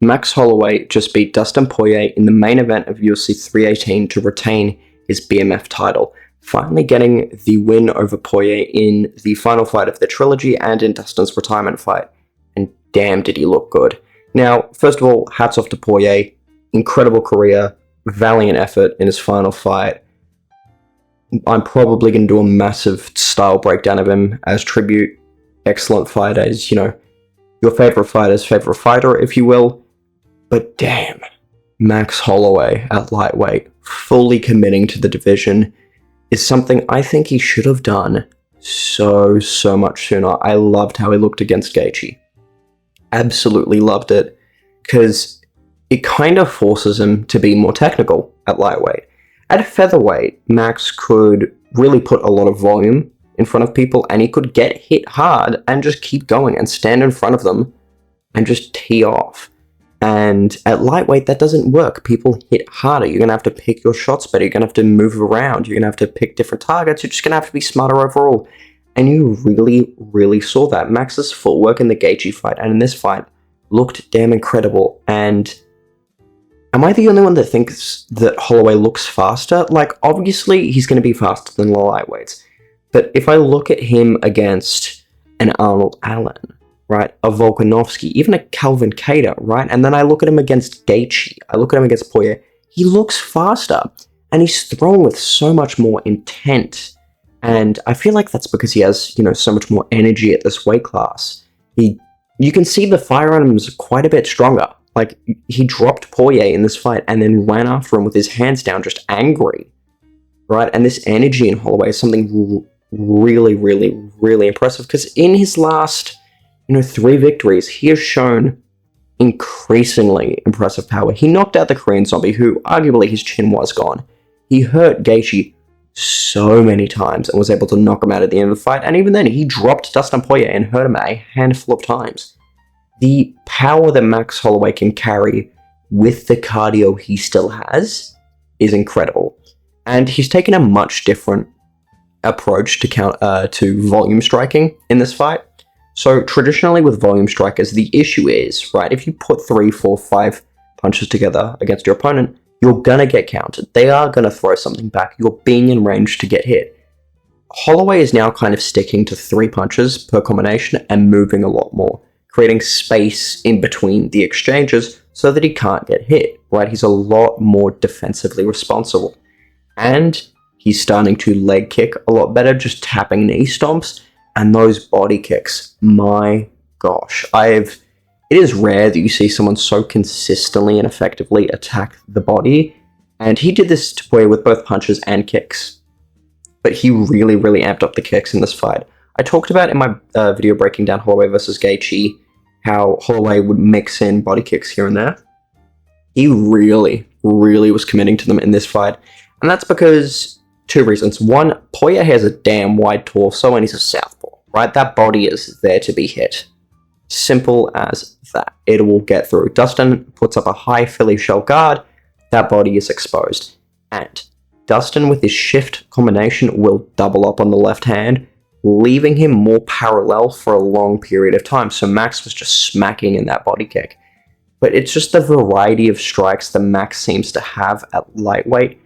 Max Holloway just beat Dustin Poirier in the main event of UFC 318 to retain his BMF title, finally getting the win over Poirier in the final fight of the trilogy and in Dustin's retirement fight. And damn, did he look good. Now, first of all, hats off to Poirier. Incredible career, valiant effort in his final fight. I'm probably going to do a massive style breakdown of him as tribute. Excellent fight, as, your favorite fighter's favorite fighter, if you will. But damn, Max Holloway at lightweight, fully committing to the division, is something I think he should have done so much sooner. I loved how he looked against Gaethje. Absolutely loved it, because it kind of forces him to be more technical at lightweight. At featherweight, Max could really put a lot of volume in front of people, and he could get hit hard and just keep going and stand in front of them and just tee off. And at lightweight, that doesn't work. People hit harder. You're going to have to pick your shots better. You're going to have to move around. You're going to have to pick different targets. You're just going to have to be smarter overall. And you really saw that. Max's footwork in the Gaethje fight and in this fight looked damn incredible. And am I the only one that thinks that Holloway looks faster? Like, obviously, he's going to be faster than the lightweights. But if I look at him against an Arnold Allen, right, a Volkanovski, even a Calvin Kattar, right, and then I look at him against Gaethje, I look at him against Poirier, he looks faster, and he's thrown with so much more intent. And I feel like that's because he has, so much more energy at this weight class. You can see the fire on him is quite a bit stronger. Like, he dropped Poirier in this fight and then ran after him with his hands down, just angry, right? And this energy in Holloway is something really impressive, because in his last, 3 victories, he has shown increasingly impressive power. He knocked out the Korean Zombie, who arguably his chin was gone. He hurt Gaethje so many times and was able to knock him out at the end of the fight, and even then, he dropped Dustin Poirier and hurt him a handful of times. The power that Max Holloway can carry with the cardio he still has is incredible. And he's taken a much different approach to volume striking in this fight. So traditionally with volume strikers, the issue is, right, if you put 3, 4, 5 punches together against your opponent, you're gonna get countered. They are gonna throw something back. You're being in range to get hit. Holloway is now kind of sticking to 3 punches per combination and moving a lot more, creating space in between the exchanges so that he can't get hit, right? He's a lot more defensively responsible. And he's starting to leg kick a lot better, just tapping knee stomps, and those body kicks, my gosh. It is rare that you see someone so consistently and effectively attack the body, and he did this to Poirier with both punches and kicks. But he really amped up the kicks in this fight. I talked about in my video breaking down Holloway versus Gaethje, how Holloway would mix in body kicks here and there. He really was committing to them in this fight, and that's because 2 reasons. One, Poirier has a damn wide torso and he's a southpaw, right? That body is there to be hit. Simple as that. It will get through. Dustin puts up a high Philly shell guard, that body is exposed. And Dustin, with his shift combination, will double up on the left hand, leaving him more parallel for a long period of time. So Max was just smacking in that body kick. But it's just the variety of strikes that Max seems to have at lightweight,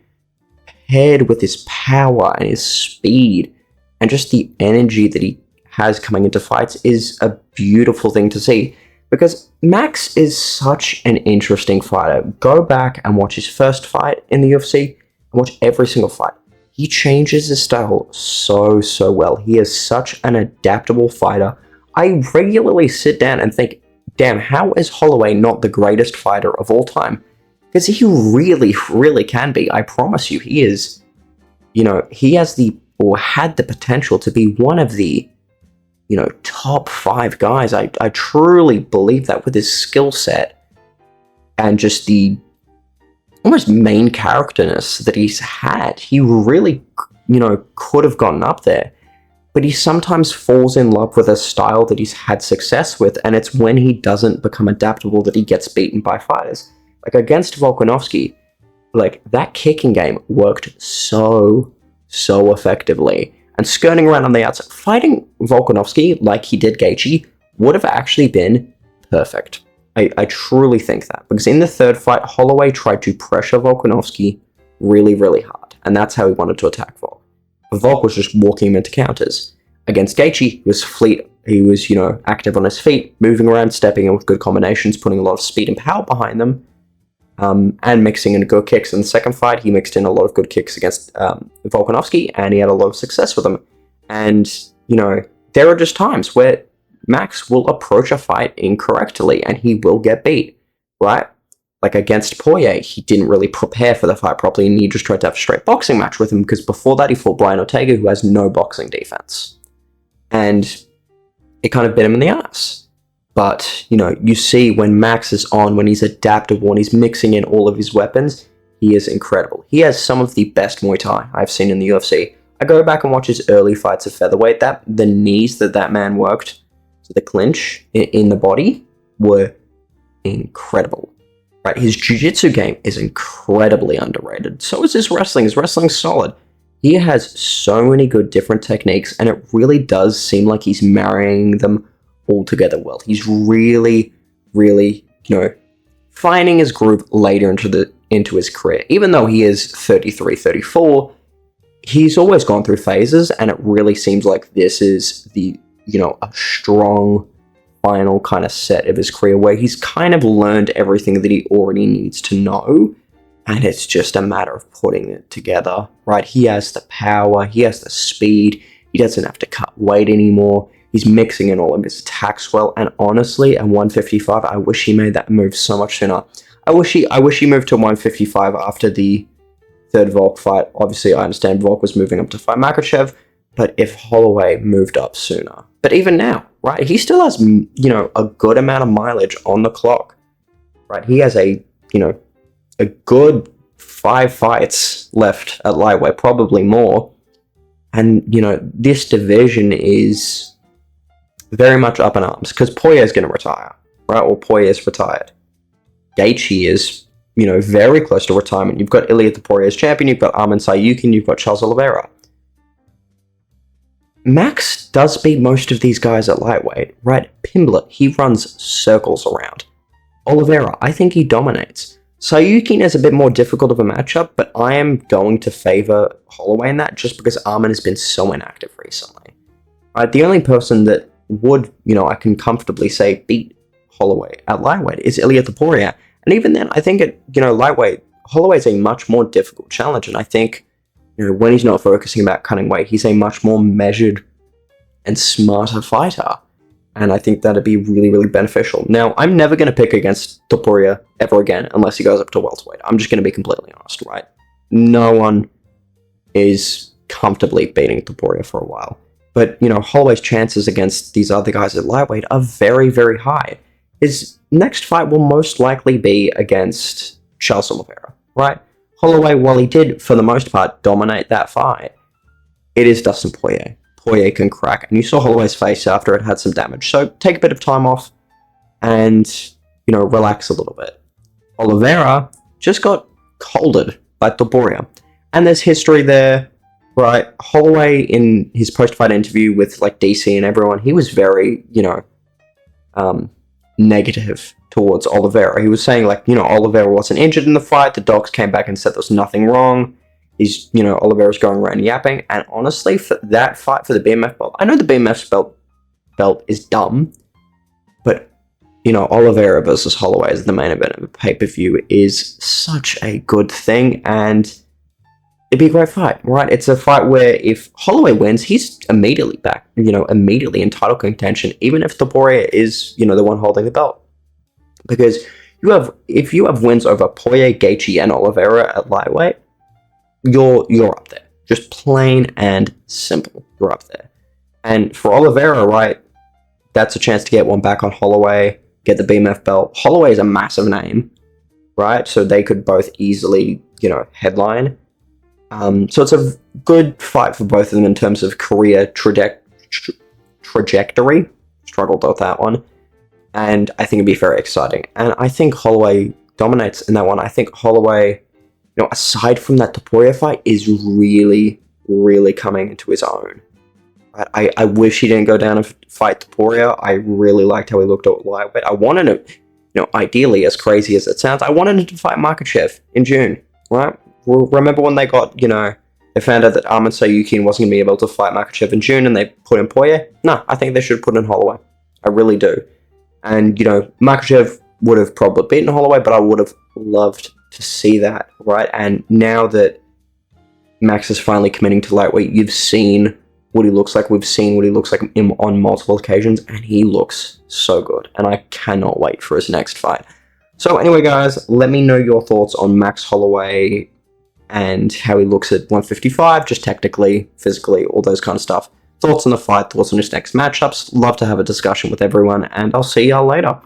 paired with his power and his speed, and just the energy that he has coming into fights is a beautiful thing to see. Because Max is such an interesting fighter. Go back and watch his first fight in the UFC, and watch every single fight. He changes his style so well. He is such an adaptable fighter. I regularly sit down and think, damn, how is Holloway not the greatest fighter of all time? Because he really can be. I promise you, he is, he has had the potential to be one of the, top 5 guys. I truly believe that with his skill set and just the almost main characterness that he's had. He really, could have gotten up there. But he sometimes falls in love with a style that he's had success with, and it's when he doesn't become adaptable that he gets beaten by fighters. Like against Volkanovski, that kicking game worked so effectively. And skirting around on the outside, fighting Volkanovski like he did Gaethje would have actually been perfect. I truly think that. Because in the third fight, Holloway tried to pressure Volkanovski really, really hard. And that's how he wanted to attack Volk. But Volk was just walking him into counters. Against Gaethje, he was fleet. He was, active on his feet, moving around, stepping in with good combinations, putting a lot of speed and power behind them, and mixing in good kicks. In the second fight, he mixed in a lot of good kicks against Volkanovski, and he had a lot of success with them. And, there are just times where Max will approach a fight incorrectly, and he will get beat, right? Like against Poirier, he didn't really prepare for the fight properly, and he just tried to have a straight boxing match with him, because before that he fought Brian Ortega, who has no boxing defense. And it kind of bit him in the ass. But, you see when Max is on, when he's adaptable, when he's mixing in all of his weapons, he is incredible. He has some of the best Muay Thai I've seen in the UFC. I go back and watch his early fights of featherweight, the knees that man worked to the clinch in the body were incredible. Right? His jiu-jitsu game is incredibly underrated. So is his wrestling. His wrestling's solid. He has so many good different techniques, and it really does seem like he's marrying them all together well. He's really, really, finding his groove later into his career. Even though he is 33, 34, he's always gone through phases, and it really seems like this is the, a strong final kind of set of his career where he's kind of learned everything that he already needs to know. And it's just a matter of putting it together, right? He has the power, he has the speed, he doesn't have to cut weight anymore, he's mixing in all of his attacks well, and honestly, at 155, I wish he made that move so much sooner. I wish he moved to 155 after the third Volk fight. Obviously, I understand Volk was moving up to fight Makhachev, but if Holloway moved up sooner. But even now, right, he still has, a good amount of mileage on the clock, right? He has a good 5 fights left at lightweight, probably more. And, this division is very much up in arms, because Poirier is going to retire, right? Or Poirier is retired. Gaethje is, very close to retirement. You've got Ilia Topuria as champion, you've got Arman Sayukin, you've got Charles Oliveira. Max does beat most of these guys at lightweight, right? Pimblett, he runs circles around. Oliveira, I think he dominates. Sayukin is a bit more difficult of a matchup, but I am going to favor Holloway in that just because Arman has been so inactive recently. Right, the only person that would, I can comfortably say beat Holloway at lightweight is Ilia Topuria. And even then, I think at, lightweight, Holloway is a much more difficult challenge. And I think, when he's not focusing about cutting weight, he's a much more measured and smarter fighter. And I think that'd be really, really beneficial. Now, I'm never going to pick against Topuria ever again unless he goes up to welterweight. I'm just going to be completely honest, right? No one is comfortably beating Topuria for a while. But, Holloway's chances against these other guys at lightweight are very, very high. His next fight will most likely be against Charles Oliveira, right? Holloway, while he did, for the most part, dominate that fight, it is Dustin Poirier. Poirier can crack, and you saw Holloway's face after it had some damage. So take a bit of time off and, relax a little bit. Oliveira just got colded by Topuria. And there's history there, right? Holloway, in his post-fight interview with, DC and everyone, he was very, negative towards Oliveira. He was saying, Oliveira wasn't injured in the fight, the docs came back and said there was nothing wrong. He's, Oliveira's going around yapping, and honestly, for that fight for the BMF belt, I know the BMF belt is dumb, but, Oliveira versus Holloway as the main event of a pay-per-view is such a good thing, and it'd be a great fight, right? It's a fight where if Holloway wins, he's immediately back, immediately in title contention, even if Topuria is, the one holding the belt. Because if you have wins over Poirier, Gaethje, and Oliveira at lightweight, you're up there. Just plain and simple, you're up there. And for Oliveira, right, that's a chance to get one back on Holloway, get the BMF belt. Holloway is a massive name, right? So they could both easily, headline. So it's a good fight for both of them in terms of career trajectory. Struggled with that one. And I think it'd be very exciting. And I think Holloway dominates in that one. I think Holloway, aside from that Topuria fight, is really, really coming into his own. I wish he didn't go down and fight Topuria. I really liked how he looked at lightweight. I wanted him, ideally, as crazy as it sounds, I wanted him to fight Makhachev in June, right? Remember when they got, they found out that Arman Sayukin wasn't going to be able to fight Makhachev in June and they put in Poirier? No, I think they should put in Holloway. I really do. And, Makhachev would have probably beaten Holloway, but I would have loved to see that, right? And now that Max is finally committing to lightweight, you've seen what he looks like. We've seen what he looks like on multiple occasions, and he looks so good. And I cannot wait for his next fight. So anyway, guys, let me know your thoughts on Max Holloway and how he looks at 155, just technically, physically, all those kind of stuff. Thoughts on the fight, thoughts on his next matchups. Love to have a discussion with everyone, and I'll see y'all later.